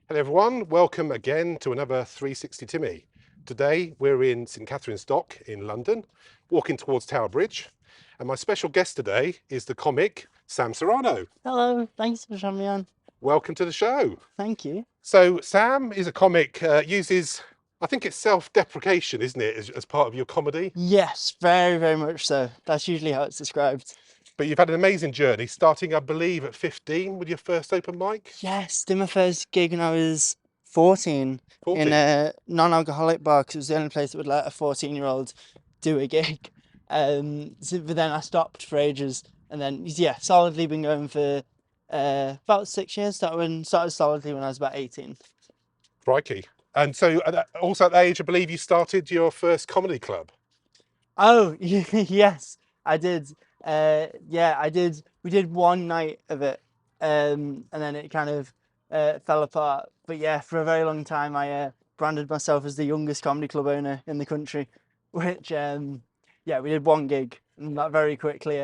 Hello everyone, welcome again to another 360 Timmy. Today we're in St Katharine's Dock in London, walking towards Tower Bridge, and my special guest today is the comic Sam Serrano. Hello, thanks for having me on. Welcome to the show. Thank you. So Sam is a comic, uses, I think it's self-deprecation, isn't it, as part of your comedy? Yes, very, very much so. That's usually how it's described. But you've had an amazing journey, starting I believe at 15 with your first open mic. Yes, did my first gig when I was 14 in 14. a non-alcoholic bar because it was the only place that would let a 14-year-old do a gig. But then I stopped for ages, and then yeah, solidly been going for about 6 years. Started solidly when I was about 18. Crikey. And so also at that age, I believe you started your first comedy club. Oh, yes, I did. Yeah, I did. We did one night of it, and then it kind of fell apart. But yeah, for a very long time, I branded myself as the youngest comedy club owner in the country, which, yeah, we did one gig, and that very quickly,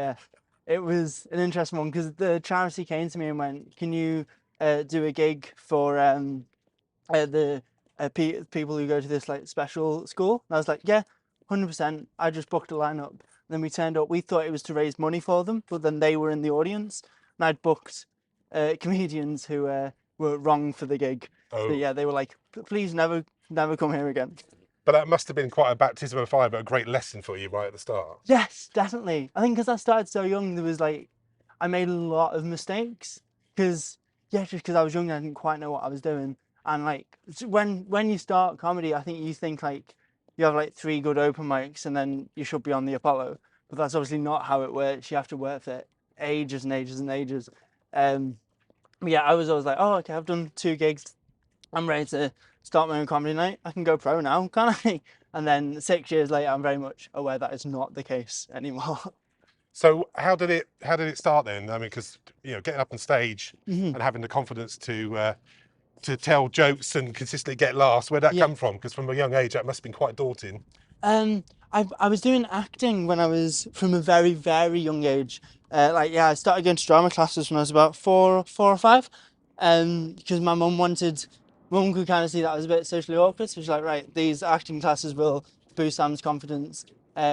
it was an interesting one because the charity came to me and went, "Can you do a gig for the people who go to this like special school?" And I was like, "Yeah, 100%." I just booked a lineup. Then we turned up. We thought it was to raise money for them, but then they were in the audience, and I'd booked comedians who were wrong for the gig. So Oh. yeah, they were like, "Please never, never come here again." But that must have been quite a baptism of fire, but a great lesson for you right at the start. Yes, definitely. I think because I started so young, there was like, I made a lot of mistakes because, yeah, just because I was young, I didn't quite know what I was doing. And like, when you start comedy, I think you think like you have like 3 good open mics and then you should be on the Apollo. But that's obviously not how it works. You have to work for ages and ages and ages. But yeah, I was always like, oh, okay, I've done 2 gigs. I'm ready to start my own comedy night. I can go pro now, can't I? And then 6 years later, I'm very much aware that is not the case anymore. So how did it start then? I mean, because getting up on stage Mhm. and having the confidence to tell jokes and consistently get laughs, where'd that Yeah. come from? Because from a young age, that must have been quite daunting. I was doing acting when I was from a very, very young age. Like, yeah, I started going to drama classes when I was about four or five. Because mum could kind of see that I was a bit socially awkward. So she's like, right, these acting classes will boost Sam's confidence,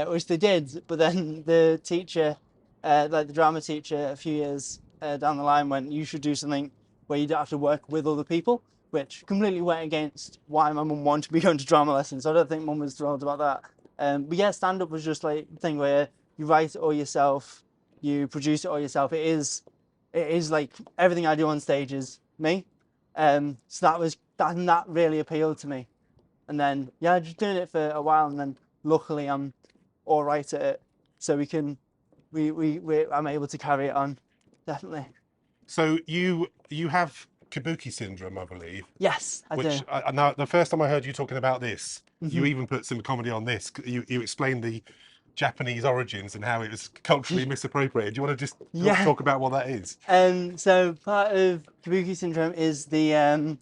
which they did. But then the teacher, like the drama teacher, a few years down the line, went, you should do something where you don't have to work with other people, which completely went against why my mum wanted me going to drama lessons. So I don't think mum was thrilled about that. But yeah, stand up was just like the thing where you write it all yourself, you produce it all yourself. It is like everything I do on stage is me. So that really appealed to me. And then yeah, just doing it for a while, and then luckily I'm all right at it, so I'm able to carry it on, definitely. So you have Kabuki syndrome, I believe, Yes, I do. which now the first time I heard you talking about this, you Mhm. even put some comedy on this. You explained the Japanese origins and how it was culturally misappropriated. Do you want to just Yeah. talk about what that is? So part of Kabuki syndrome is a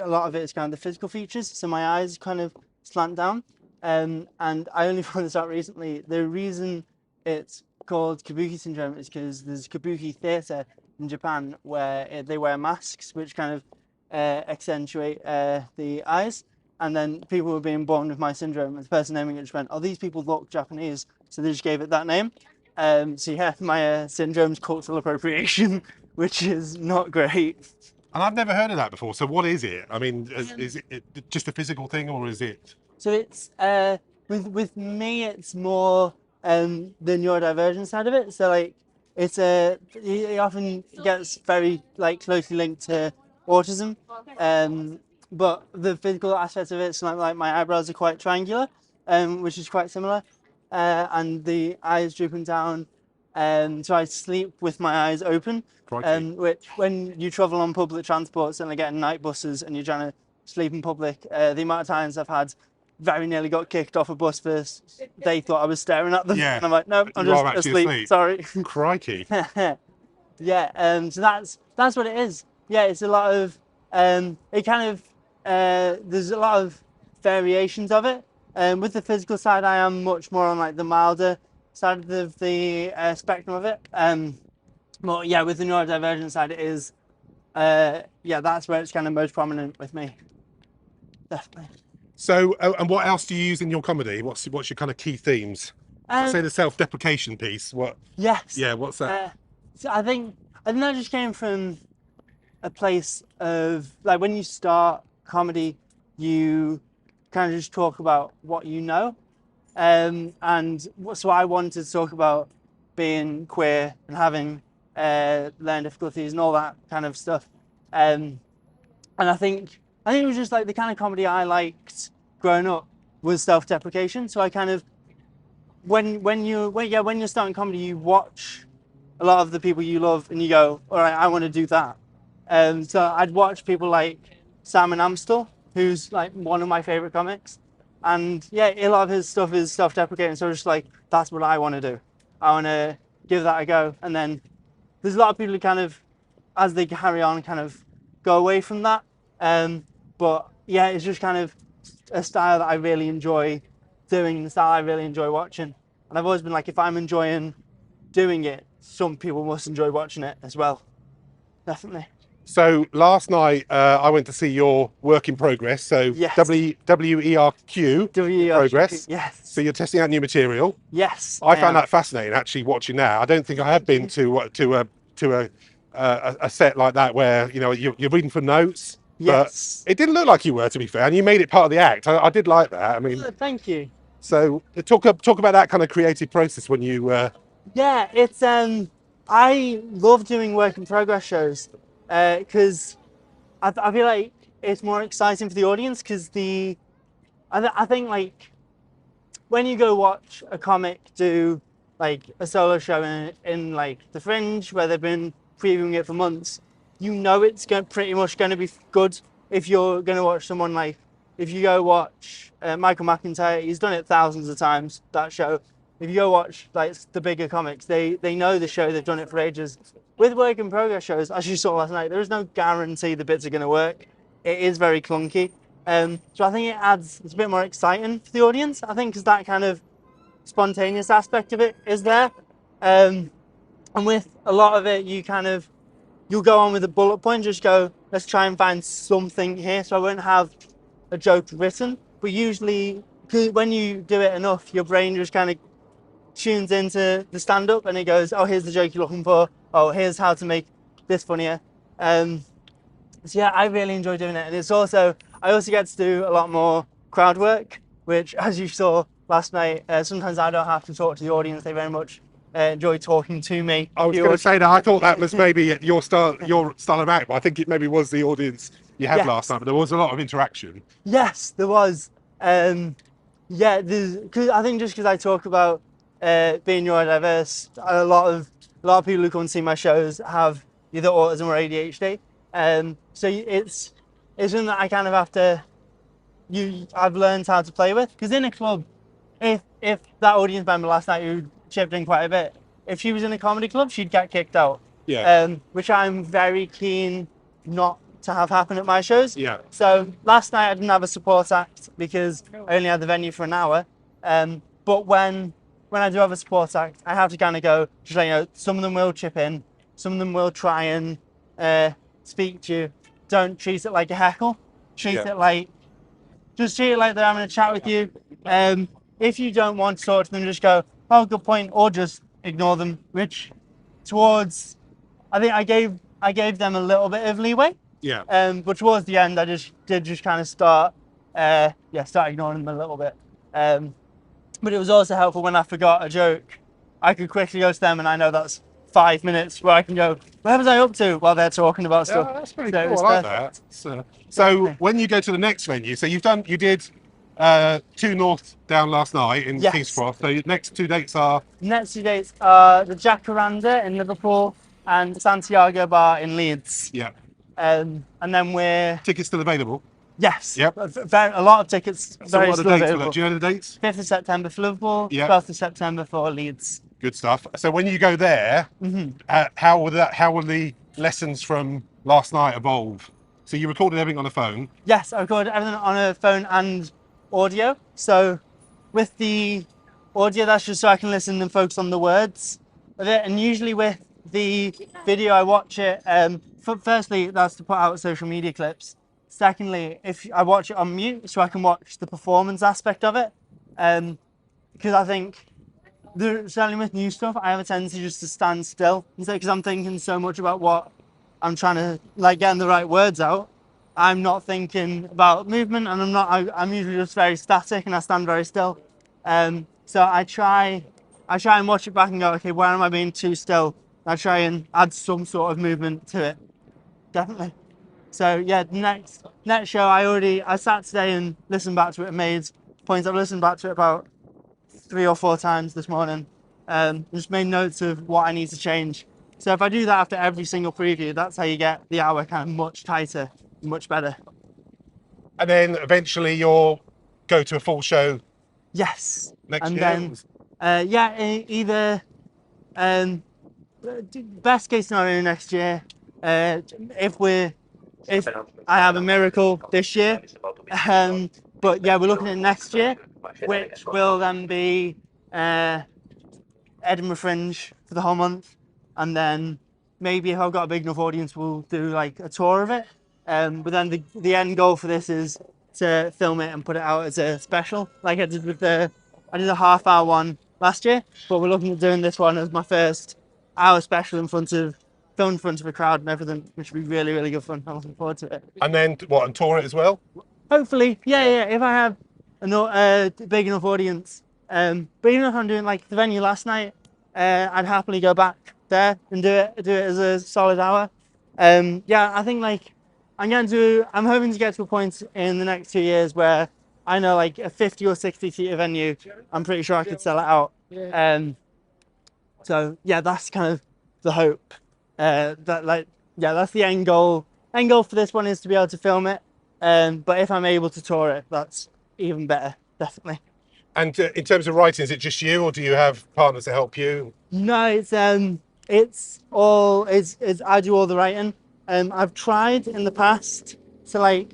lot of it is kind of the physical features. So my eyes kind of slant down. And I only found this out recently. The reason it's called Kabuki syndrome is because there's Kabuki theatre in Japan where they wear masks, which kind of accentuate the eyes. And then people were being born with my syndrome. And the person naming it just went, "Oh, these people look Japanese," so they just gave it that name. So yeah, my syndrome's cultural appropriation, which is not great. And I've never heard of that before. So what is it? I mean, Um, is it just a physical thing, or is it? So it's with me, it's more the neurodivergent side of it. So like it often gets very like closely linked to autism, but the physical aspect of it, so like my eyebrows are quite triangular, which is quite similar, and the eyes drooping down. So I sleep with my eyes open, Crikey. which when you travel on public transport and getting night buses and you're trying to sleep in public, the amount of times I've had very nearly got kicked off a bus because they thought I was staring at them, Yeah, and I'm like, no, I'm you are just actually asleep. asleep. Sorry. Crikey. Yeah. So that's what it is. Yeah, it's a lot of it kind of there's a lot of variations of it. With the physical side, I am much more on like the milder side of the spectrum of it. But yeah, with the neurodivergent side, it is yeah, that's where it's kind of most prominent with me. Definitely. So, and what else do you use in your comedy? What's your kind of key themes? Say the self-deprecation piece. What? Yes. Yeah, what's that? So I think that just came from a place of like when you start comedy, you kind of just talk about what you know, and so I wanted to talk about being queer and having learning difficulties and all that kind of stuff, and I think it was just like the kind of comedy I liked growing up was self-deprecation. So I kind of when you're starting comedy, you watch a lot of the people you love and you go, all right, I want to do that. So I'd watch people like Sam and Amstel, who's like one of my favorite comics. And yeah, a lot of his stuff is self-deprecating. So just like, that's what I want to do. I want to give that a go. And then there's a lot of people who kind of, as they carry on, kind of go away from that. But yeah, it's just kind of a style that I really enjoy doing, the style I really enjoy watching. And I've always been like, if I'm enjoying doing it, some people must enjoy watching it as well. Definitely. So last night I went to see your work in progress. So Yes. WERQ in progress. Yes. So you're testing out new material. Yes. I found that fascinating actually watching that. I don't think I have been to a set like that where you're reading from notes. Yes. But it didn't look like you were, to be fair, and you made it part of the act. I did like that. I mean, thank you. So talk about that kind of creative process when you. Yeah, it's I love doing work in progress shows because I feel like it's more exciting for the audience because I think like when you go watch a comic do like a solo show in like the Fringe where they've been previewing it for months, you know it's pretty much going to be good. If you're going to watch someone like, if you go watch Michael McIntyre, he's done it thousands of times, that show. If you go watch like the bigger comics, they know the show, they've done it for ages. With work in progress shows, as you saw last night, there is no guarantee the bits are going to work. It is very clunky. So I think it's a bit more exciting for the audience. I think because that kind of spontaneous aspect of it is there. And with a lot of it, you'll go on with a bullet point, just go, let's try and find something here. So I won't have a joke written, but usually when you do it enough, your brain just kind of tunes into the stand-up and it goes, oh, here's the joke you're looking for. Oh, here's how to make this funnier. So yeah, I really enjoy doing it. And I also get to do a lot more crowd work, which as you saw last night, sometimes I don't have to talk to the audience. They very much enjoy talking to me. I was going to say that I thought that was maybe your style of act, but I think it maybe was the audience you had last night, but there was a lot of interaction. Yes, there was. Cause I think just because I talk about being neurodiverse, a lot of people who come and see my shows have either autism or ADHD. So it's something that I kind of have to. I've learned how to play with, because in a club, if that audience member last night who chipped in quite a bit, if she was in a comedy club, she'd get kicked out. Yeah. Which I'm very keen not to have happen at my shows. Yeah. So last night I didn't have a support act because I only had the venue for an hour. But when I do have a support act, I have to kind of go, just like, some of them will chip in, some of them will try and speak to you. Don't treat it like a heckle. Treat it like they're having a chat with you. If you don't want to talk to them, just go, oh, good point, or just ignore them. Which I think I gave them a little bit of leeway. Yeah. But towards the end, I did kind of start ignoring them a little bit. But it was also helpful when I forgot a joke, I could quickly go to them, and I know that's 5 minutes where I can go, where was I up to while they're talking about stuff. Yeah, that's pretty cool. I like that. So when you go to the next venue, so you did 2 North down last night in King's Cross. So your next 2 dates are? Next 2 dates are the Jacaranda in Liverpool and Santiago Bar in Leeds. Yeah. And then tickets still available? Yes. Yep. A lot of tickets. So what are the dates for that? Do you know the dates? 5th of September for Liverpool, 12th of September for Leeds. Good stuff. So when you go there, how will the lessons from last night evolve? So you recorded everything on a phone? Yes, I recorded everything on a phone and audio. So with the audio, that's just so I can listen and focus on the words of it. And usually with the video, I watch it. Firstly, that's to put out social media clips. Secondly, if I watch it on mute, so I can watch the performance aspect of it. Because I think certainly with new stuff, I have a tendency just to stand still because I'm thinking so much about what I'm trying to like getting the right words out. I'm not thinking about movement, and I'm usually just very static, and I stand very still. So I try and watch it back and go, okay, where am I being too still? I try and add some sort of movement to it, definitely. So yeah, next show I sat today and listened back to it and made points. I've listened back to it about 3 or 4 times this morning. Just made notes of what I need to change. So if I do that after every single preview, that's how you get the hour kind of much tighter, much better. And then eventually you'll go to a full show Yes. next and year? Then, either best case scenario next year, if I have a miracle this year. But yeah, we're looking at next year, which will then be Edinburgh Fringe for the whole month, and then maybe if I've got a big enough audience, we'll do like a tour of it. But then the end goal for this is to film it and put it out as a special, like I did with I did a half-hour one last year, but we're looking at doing this one as my first hour special filmed in front of a crowd and everything, which would be really, really good fun. I'm looking forward to it. And then what, and tour it as well? Hopefully, yeah. If I have a big enough audience, but even if I'm doing like the venue last night, I'd happily go back there and do it as a solid hour. Yeah, I think like I'm hoping to get to a point in the next 2 years where I know like a 50 or 60 seater venue, I'm pretty sure I could sell it out. So yeah, that's kind of the hope. That's the end goal. End goal for this one is to be able to film it. But if I'm able to tour it, that's even better, definitely. And in terms of writing, is it just you, or do you have partners to help you? No, it's I do all the writing. I've tried in the past to like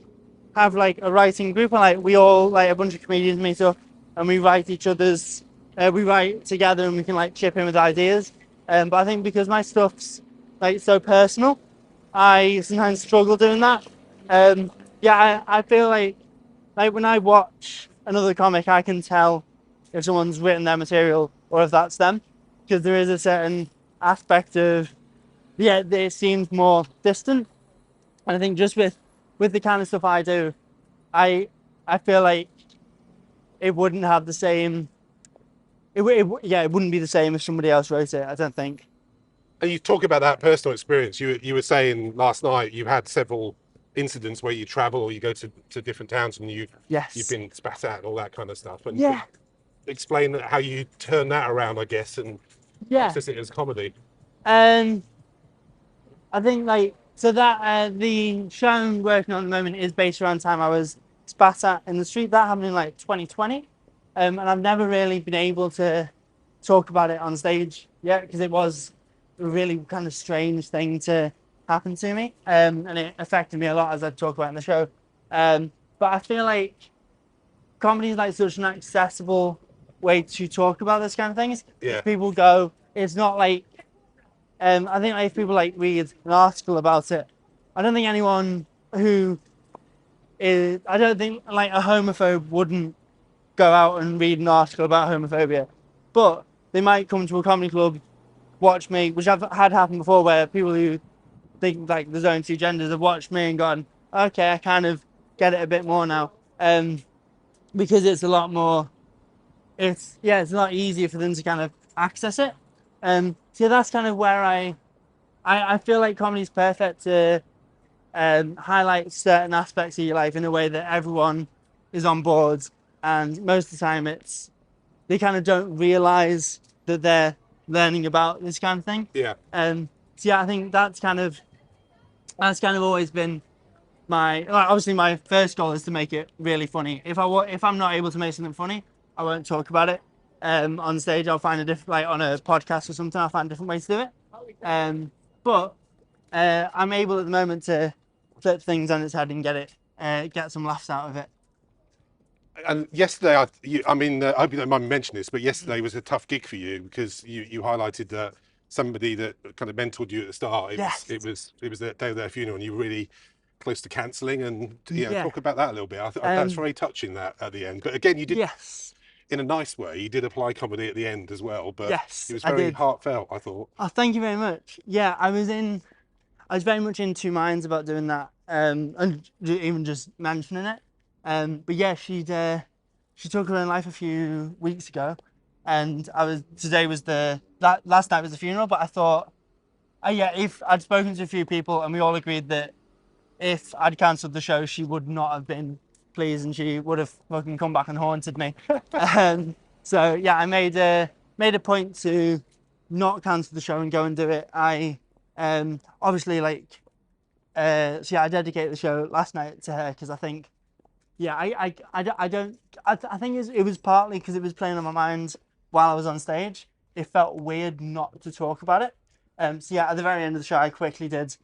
have like a writing group, and like we all like a bunch of comedians meet up and we write we write together and we can like chip in with ideas. But I think because my stuff's like so personal, I sometimes struggle doing that. I feel like when I watch another comic, I can tell if someone's written their material or if that's them, because there is a certain aspect of it seems more distant. And I think just with the kind of stuff I do, I feel like it wouldn't have the same. It wouldn't be the same if somebody else wrote it. I don't think. And you talk about that personal experience. You were saying last night you had several incidents where you travel or you go to different towns and you've been spat at and all that kind of stuff. And yeah, explain how you turn that around, I guess, and access it as comedy. I think the show I'm working on at the moment is based around time I was spat at in the street. That happened in like 2020, and I've never really been able to talk about it on stage yet because it was a really kind of strange thing to happen to me, and it affected me a lot as I talk about in the show. But I feel like comedy is like such an accessible way to talk about this kind of things. Yeah. If people go, it's not like I think like if people like read an article about it, I don't think anyone who is I don't think like a homophobe wouldn't go out and read an article about homophobia, but they might come to a comedy club, watch me, which I've had happen before, where people who think like there's only two genders have watched me and gone, okay, I kind of get it a bit more now, because it's a lot more. It's a lot easier for them to kind of access it. So that's kind of where I feel like comedy is perfect to highlight certain aspects of your life in a way that everyone is on board, and most of the time they kind of don't realize that they're learning about this kind of thing. Yeah. I think that's kind of always been obviously my first goal is to make it really funny. If I'm not able to make something funny, I won't talk about it on stage. I'll find a different, like on a podcast or something, I'll find a different way to do it. But I'm able at the moment to flip things on its head and get some laughs out of it. And yesterday, I hope you don't mind me mentioning this, but yesterday was a tough gig for you because you highlighted that somebody that kind of mentored you at the start. Yes. It was the day of their funeral, and you were really close to cancelling. And Yeah. talk about that a little bit. That's very touching that at the end. But again, you did Yes. in a nice way. You did apply comedy at the end as well. But Yes, it was I very did. heartfelt, I thought. Oh, thank you very much. Yeah, I was very much in two minds about doing that, and even just mentioning it. But yeah, she took her own life a few weeks ago, and today was last night was the funeral. But I thought, yeah, if I'd spoken to a few people and we all agreed that if I'd cancelled the show, she would not have been pleased, and she would have fucking come back and haunted me. So yeah, I made a point to not cancel the show and go and do it. I obviously so yeah, I dedicated the show last night to her because I think, yeah, I think it was partly because it was playing on my mind while I was on stage. It felt weird not to talk about it. So yeah, at the very end of the show, I quickly did.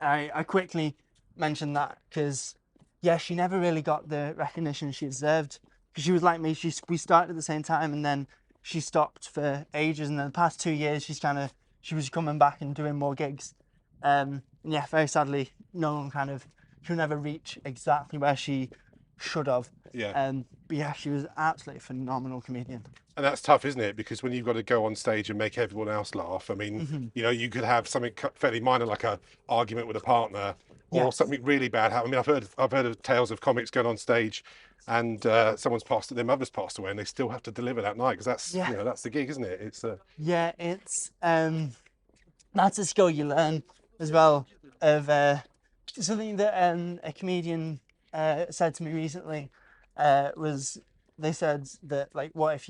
I quickly mentioned that because, yeah, she never really got the recognition she deserved because she was like me. We started at the same time, and then she stopped for ages. And then the past 2 years, she was coming back and doing more gigs. Yeah, very sadly, she'll never reach exactly where she should have. Yeah. But yeah, she was absolutely a phenomenal comedian. And that's tough, isn't it? Because when you've got to go on stage and make everyone else laugh, I mean, you could have something fairly minor, like a argument with a partner, or something really bad happen. I mean, I've heard of tales of comics going on stage, and their mother's passed away, and they still have to deliver that night because that's the gig, isn't it? It's yeah, it's that's a skill you learn as well. Of something that a comedian said to me recently was, they said that what if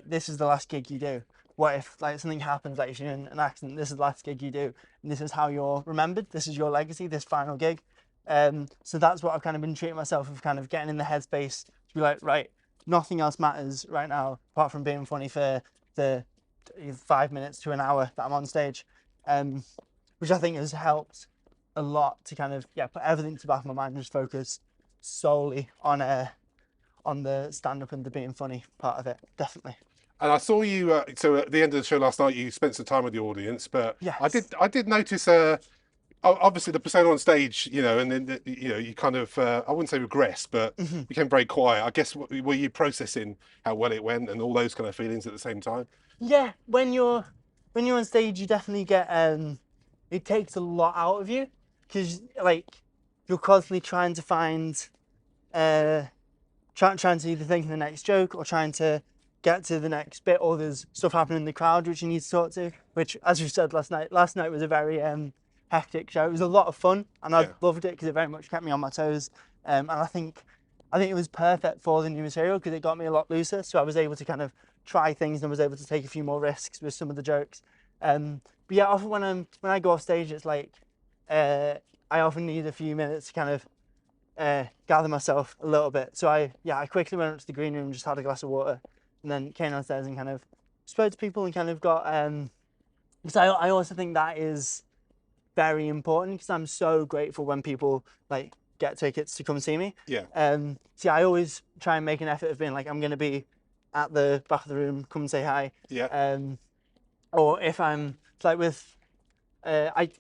this is the last gig you do? What if something happens, like if you're in an accident, this is the last gig you do, and this is how you're remembered, this is your legacy, this final gig. So that's what I've kind of been treating myself, of kind of getting in the headspace to be like, right, nothing else matters right now apart from being funny for the 5 minutes to an hour that I'm on stage, which I think has helped a lot to kind of put everything to the back of my mind and just focus solely on the stand-up and the being funny part of it, definitely. And I saw you. So at the end of the show last night, you spent some time with the audience. But yes. I did notice. Obviously, the persona on stage, and then you kind of I wouldn't say regress, but became very quiet. I guess were you processing how well it went and all those kind of feelings at the same time? Yeah, when you're on stage, you definitely get it takes a lot out of you because you're constantly trying to find trying to either think of the next joke or trying to get to the next bit, or there's stuff happening in the crowd which you need to talk to, which, as you said last night was a very hectic show. It was a lot of fun, and I loved it because it very much kept me on my toes, and I think it was perfect for the new material because it got me a lot looser, so I was able to kind of try things and was able to take a few more risks with some of the jokes. But yeah, often when I go off stage, it's I often need a few minutes to kind of gather myself a little bit. So I quickly went up to the green room, just had a glass of water, and then came downstairs and kind of spoke to people and kind of got because I also think that is very important because I'm so grateful when people get tickets to come see me. So I always try and make an effort of being I'm going to be at the back of the room, come and say hi. Or if I'm with I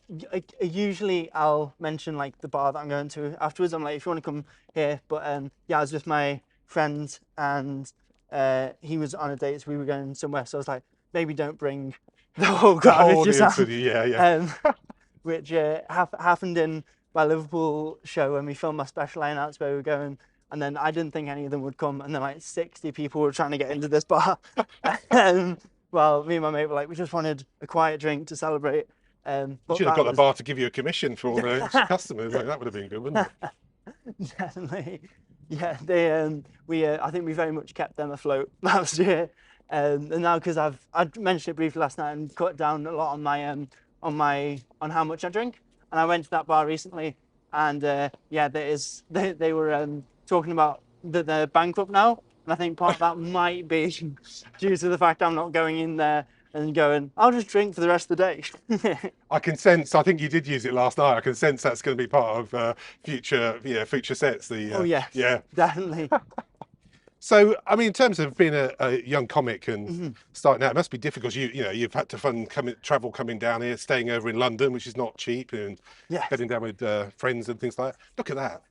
usually I'll mention the bar that I'm going to afterwards. I'm if you want to come here, but I was with my friend and he was on a date, so we were going somewhere, so I was maybe don't bring the whole crowd with you. Which happened in my Liverpool show when we filmed my special line-outs where we were going, and then I didn't think any of them would come, and then 60 people were trying to get into this bar. Well, me and my mate were we just wanted a quiet drink to celebrate. You should have got the bar to give you a commission for all the customers. That would have been good, wouldn't it? Definitely. Yeah, they I think we very much kept them afloat last year. And now, because I mentioned it briefly last night and cut down a lot on how much I drink, and I went to that bar recently, and they were talking about that they're bankrupt now, and I think part of that might be due to the fact I'm not going in there and going, I'll just drink for the rest of the day. I can sense. I think you did use it last night. I can sense that's going to be part of future sets. Yeah, definitely. So, I mean, in terms of being a young comic and Hmm. starting out, it must be difficult. You've had to travel coming down here, staying over in London, which is not cheap, and Yes. bedding down with friends and things like that. Look at that.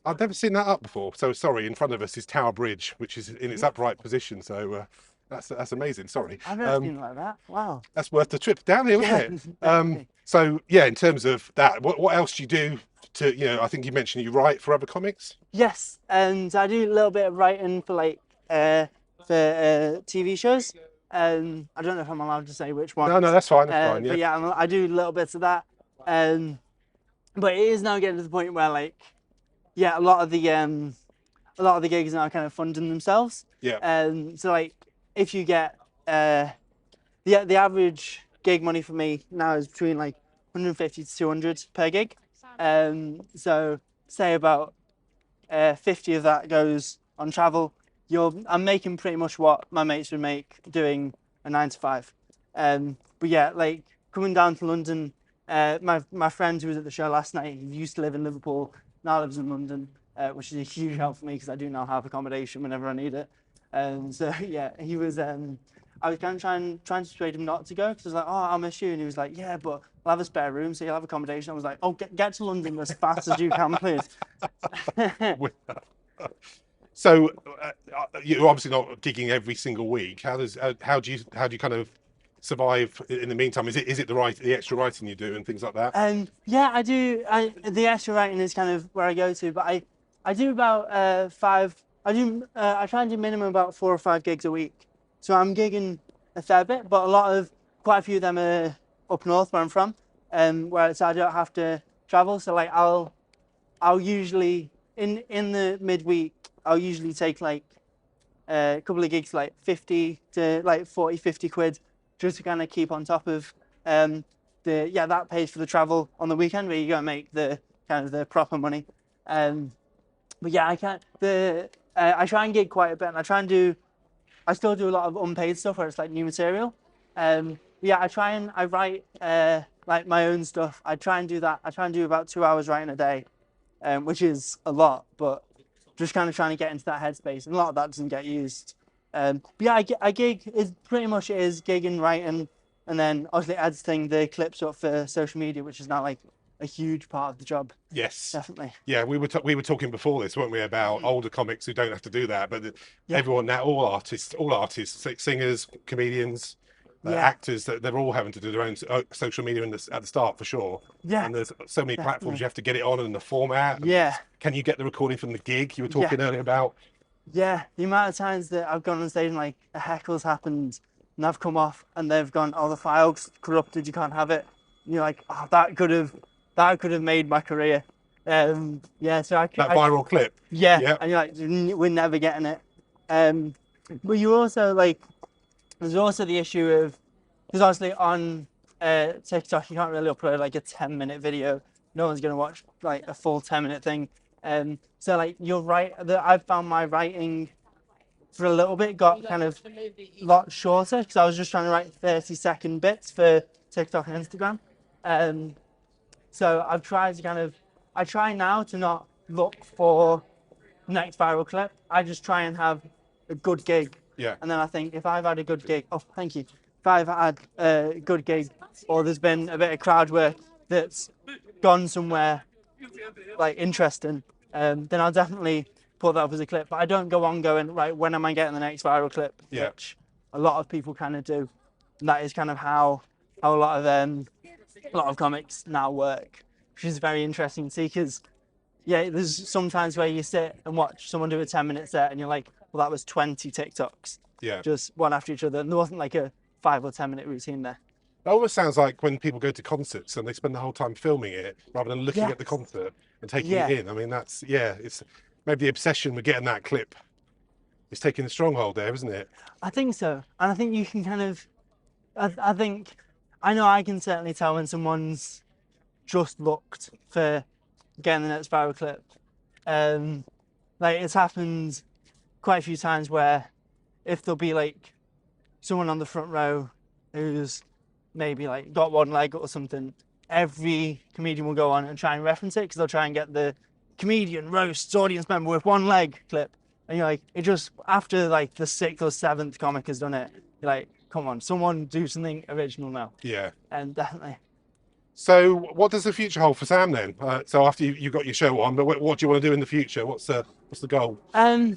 I've never seen that up before. So sorry, in front of us is Tower Bridge, which is in its Yeah. upright position. So that's amazing. Sorry. I've never seen it like that. Wow. That's worth the trip down here, isn't Yeah, it? definitely. So yeah, in terms of that, what else do you do to, I think you mentioned you write for other comics. Yes, and I do a little bit of writing for TV shows. I don't know if I'm allowed to say which No, no, ones. that's fine. That's fine. But Yeah. yeah, I do little bits of that. Um, but it is now getting to the point where like, yeah, a lot of the gigs are now kind of funding themselves. Yeah. So like, if you get the average gig money for me now is between like 150 to 200 per gig. So say about 50 of that goes on travel. I'm making pretty much what my mates would make doing a 9 to 5. But yeah, like coming down to London, my friend who was at the show last night, he used to live in Liverpool, now lives in London, which is a huge help for me because I do now have accommodation whenever I need it. So yeah, he was. I was kind of trying to persuade him not to go because I was like, "Oh, I'll miss you," and he was like, "Yeah, but I'll have a spare room, so you'll have accommodation." I was like, "Oh, get to London as fast as you can, please." So you're obviously not gigging every single week. How do you kind of survive in the meantime? Is it the extra writing you do and things like that? Yeah, I do. The extra writing is kind of where I go to, but I do about five. I try and do minimum about 4 or 5 gigs a week. So I'm gigging a fair bit, but quite a few of them are up north where I'm from, where I don't have to travel. So like I'll usually in the midweek I'll usually take like a couple of gigs like 50 to like 40, 50 quid just to kind of keep on top of that pays for the travel on the weekend where you go and make the kind of the proper money. But yeah, I try and gig quite a bit, and I still do a lot of unpaid stuff where it's like new material. Yeah, I write like my own stuff. I try and do that. I try and do about 2 hours writing a day, which is a lot, but just kind of trying to get into that headspace, and a lot of that doesn't get used. But yeah, I gig is pretty much it is gigging, writing, and then obviously editing the clips up for social media, which is now like a huge part of the job. Yes. Definitely. Yeah, we were talking before this, weren't we, about older comics who don't have to do that, but Yeah. everyone now, all artists, singers, comedians, Yeah. actors, they're all having to do their own social media at the start for sure. Yeah. And there's so many platforms Definitely. you have to get it on and the format. And Yeah. can you get the recording from the gig you were talking earlier about? Yeah. The amount of times that I've gone on stage and like a heckle's happened and I've come off and they've gone, "Oh, the file's corrupted, you can't have it." And you're like, "Oh, that could have made my career." Yeah, so That viral clip. yeah, Yeah. and you're like, "We're never getting it." But you also like, there's also the issue of, because obviously on TikTok you can't really upload like a 10-minute video. No one's gonna watch like a full 10-minute thing. So like I've found my writing for a little bit got kind of a lot shorter because I was just trying to write 30-second bits for TikTok and Instagram. So I try now to not look for next viral clip. I just try and have a good gig. Yeah. And then I think if I've had a good gig, oh, thank you. If I've had a good gig or there's been a bit of crowd work that's gone somewhere like interesting, then I'll definitely put that up as a clip. But I don't go on going, right, when am I getting the next viral clip? Yeah. Which a lot of people kind of do. And that is kind of how a lot of comics now work, which is very interesting to see because, yeah, there's sometimes where you sit and watch someone do a 10-minute set and you're like, well, that was 20 TikToks. Yeah. Just one after each other. And there wasn't like a 5 or 10-minute routine there. It almost sounds like when people go to concerts and they spend the whole time filming it rather than looking at the concert and taking it in. I mean, it's maybe the obsession with getting that clip is taking a stronghold there, isn't it? I think so. And I think you can kind of, I know I can certainly tell when someone's just looked for getting the next viral clip. Like it's happened quite a few times where if there'll be like someone on the front row who's maybe like got one leg or something, every comedian will go on and try and reference it because they'll try and get the comedian roasts audience member with one leg clip. And you're like, it just, after like the 6th or 7th comic has done it, you're like, come on, someone do something original now. Yeah. And definitely. So what does the future hold for Sam then? So after you got your show on, but what do you want to do in the future? What's the goal? I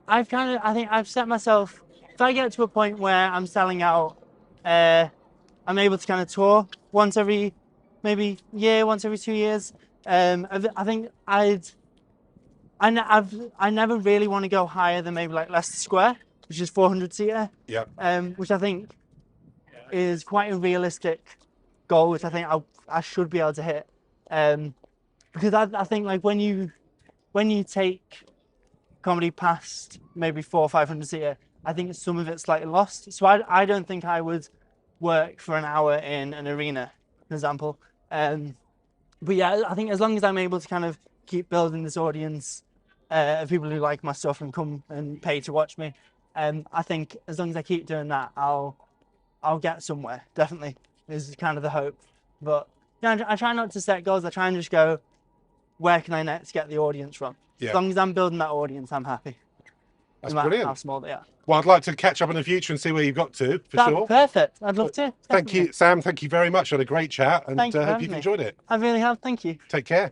think I've set myself, if I get to a point where I'm selling out, I'm able to kind of tour once every, maybe year, once every 2 years. I think I never really want to go higher than maybe like Leicester Square, which is 400 seater. Yeah. Which I think is quite a realistic goal, which I think I should be able to hit. Because I think like when you take comedy past maybe 400 or 500 seater, I think some of it's slightly lost. So I don't think I would work for an hour in an arena, for example. But yeah, I think as long as I'm able to kind of keep building this audience of people who like my stuff and come and pay to watch me, I think as long as I keep doing that, I'll get somewhere. Definitely is kind of the hope. But yeah, I try not to set goals. I try and just go, where can I next get the audience from? Yeah. As long as I'm building that audience, I'm happy. That's no matter brilliant. how small they are. Well, I'd like to catch up in the future and see where you've got to, for That'd sure. be perfect. I'd love to. Thank you, Sam. Thank you very much. I had a great chat, and Thank you for hope having you've me. enjoyed it. I really have. Thank you. Take care.